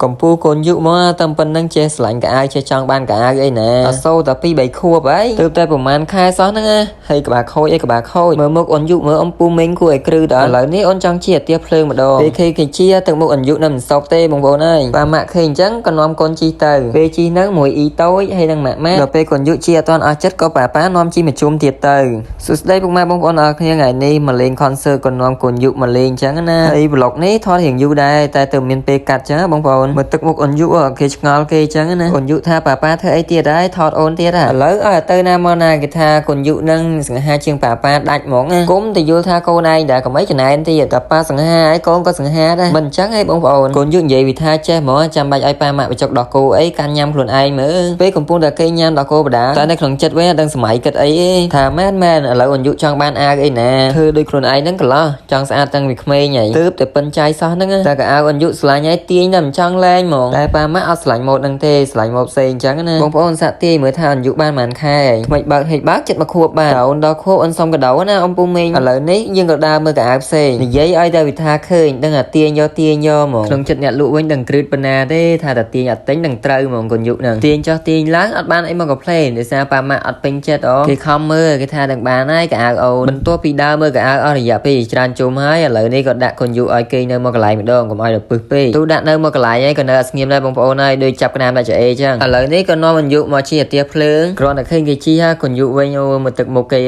កំពូកូនយុមកតាមប៉ុណ្ណឹងចេះស្រឡាញ់កៅអៅចេះចង់បានកៅអៅអីណាអត់សូវតែ2 3ខួបអីទើបតែប្រហែលខែសោះហ្នឹងណាហើយក្បាលខូចអីក្បាលខូចមើលមុខអូនយុមើលអំពូមីងគួរឲ្យគ្រឺដល់ឥឡូវនេះអូនចង់ជាអាទិភ្លើងម្ដងពេលឃើញគេជាទឹកមុខអូនយុនៅមិនសោកទេបងប្អូនអើយប៉ាម៉ាក់ឃើញអញ្ចឹងក៏នាំកូនជីទៅពេលជីហ្នឹងមួយអ៊ីតូចហើយនឹងម៉ាក់ដល់ពេលកូនយុជាអត់ទាន់អស់ចិត្តក៏ប៉ានាំជីមកជុំទៀតទៅសួស្ដីពុកម៉ែបងប្អូនអរគ្នាថ្ងៃនេះមកលេង concert ក៏នាំកូនយុមកលេងអញ្ចឹងណាហើយ vlog នេះថតរៀងយូរដែរតែទៅមានពេលកាត់អញ្ចឹងបងប្អូនមើលទឹកមុខអូនយុគេឆ្ងល់គេអញ្ចឹងណាអូនយុថាប៉ាធ្វើអីទៀតដែរថតអូនទៀតឥឡូវឲ្យទៅណាមកណាគេថាកូនយុនឹងសង្ហាជាងប៉ាដាច់ហ្មងណាគុំតែយល់ថាកូនឯងដែរកុំអីចំណែនទៀតតែប៉ាសង្ហាហើយកូនក៏សង្ហាដែរមិនអញ្ចឹងឯងបងប្អូនកូនយុនិយាយវិថាចេះហ្មងចាំបាច់ឲ្យប៉ាម៉ាក់បញ្ចុកដោះគោអីកាន់ញ៉ាំខ្លួនឯងមើលពេលកំពុងតែគេញ៉ាំដោះគោបដាតែនៅក្នុងចិត្តវិញដឹងសម័យគិតអីថាមែនឥឡូវអូនយុចង់បានអាវអីណាធ្វើដូចខ្លួនឯងហ្នឹងកន្លោះចង់ស្អាតតាំងពីក្មេងហីទើបតែពិនចៃសោះហ្នឹងតែកៅអៅអូនយុស្រឡាញ់ឲ្យទាញតែមិនចង់លែងហ្មងតែប៉ាម៉ាក់អត់ស្រឡាញ់ម៉ូតហ្នឹងទេស្រឡាញ់ម៉ូតផ្សេងអញ្ចឹងណាបងប្អូនសាក់ទាយមើលថាអូនយុបានប៉ុន្មានខែថ្មីបើកហេតុបើកចិត្តមកខួបបាទអូនដល់ខួបអូនសុំកដោណាអំពូមីងឥឡូវនេះយើងក៏ដើរមើលកៅអៅផ្សេងនិយាយឲ្យតែវិថាឃើញដឹងតែទាញយកហ្មងក្នុងចិត្តអ្នកលក់វិញដឹងគ្រឺតប៉ុណ្ណាទេថាតែទាញអត់ទិញនឹងត្រូវហ្មងកូនយុហ្នឹងទាញចោះទាញឡើងអត់បានអីមកកំ play ដោយសារប៉ាម៉ាក់អត់ពេញចិត្តគេខំមើលគេថានឹងបានហើយកៅអៅអូនបន្ទាប់ពីដើរមើលកៅអៅអស់រយៈពេលច្រើនជុំហើយឥឡូវនេះក៏ដាក់កូនយុឲ្យគេនៅមកកន្លែងម្ដងកុំឲ្យទៅពឹសពេកទូដាក់នៅមកកន្លែងហើយក៏នៅអត់ស្ងៀមដែរបងប្អូនហើយដូចចាប់ក្តាមដាក់ចអេចឹងឥឡូវនេះក៏នាំកូនយុមកជិះអាទិភ្លើងគ្រាន់តែឃើញគេជិះហើយកូនយុវិញមកទឹកមុខគេ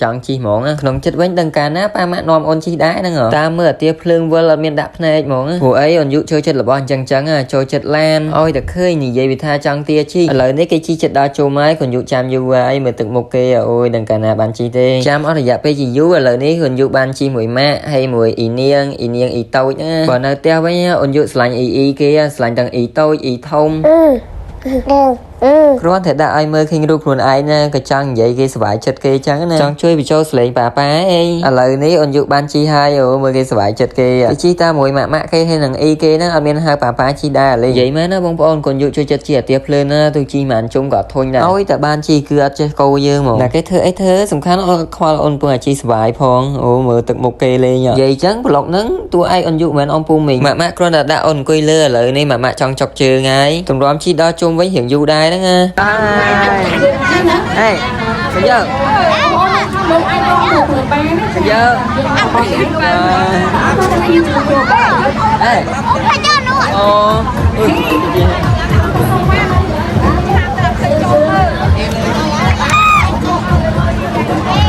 ចង់ជិះហ្មងក្នុងចិត្តវិញដឹងកាលណាប៉ាម៉ាក់នាំអូនជិះដែរហ្នឹងតាមមើលអាទិភ្លើងវិលអត់មានដាក់ភ្នែកហ្មងព្រោះអីអូនយុចូលចិត្តរបស់អញ្ចឹងចូលចិត្តឡានឲ្យតែឃើញនិយាយវាថាចង់ទាជិះឥឡូវនេះគេជិះចិត្តដល់ជុំហើយកូនយុចាំយូរហើយមើលទឹកមុខគេអូយដឹងកាលណាបានជិះទេចាំអស់រយៈពេលជាយូរឥឡូវនេះកូនយុបានជិះមួយម៉ាក់ហើយមួយអ៊ីនាងអ៊ីតូចណាបើនៅផ្ទះវិញអូនយុស្រឡាញ់អ៊ីគេស្រឡាញ់ទាំងអ៊ីតូចអ៊ីធំគ្រាន់តែដាក់ឲ្យមើលឃើញរូបខ្លួនឯងណាក៏ចង់និយាយគេសុបាយចិត្តគេចឹងណាចង់ជួយបញ្ចូលសលេងប៉ាអីឥឡូវនេះអូនយុបានជីហើយមើលគេសុបាយចិត្តគេជីតាមួយម៉ាក់គេហើយនឹងអ៊ីគេហ្នឹងអត់មានហៅប៉ាជីដែរលេនិយាយមែនណាបងប្អូនកូនយុជួយចិត្តជីអាទិភ្លើងណាទូជីមិនជុំក៏អត់ធុញដែរឲ្យតែបានជីគឺអត់ចេះកោយើងហ្មងតែគេធ្វើអីធ្វើសំខាន់អូនខ្វល់អូនពងអាជីសុបាយផងមើលទឹកមុខគេលេងនិយាយចឹងប្លុកហ្នឹងតួឯងអូនយុមិនអំពូមីងម៉ាក់គ្រាន់តែដាក់អូនអង្គុយលើឥឡូវនេះម៉ាក់ចង់ចុកជើងហើយទម្រាំជីដល់ជុំវិញរៀងយូរដែរហ្នឹងÊ, bây giờ bây giờ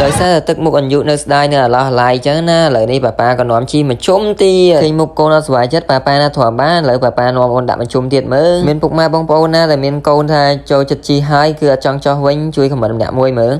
đời sao tức một anh dụ nơi đây nè là lại chứ na lợi đi bà còn nói chi mà trốn ti thì một cô nó xoài chết bà na thỏa ba lợi bà nói ôn đạm mà trốn tiệt mơ miền phục ma bông po na là miền câu tha cho chật chi hai cửa trong cho vinh chui không mở đạm môi mơ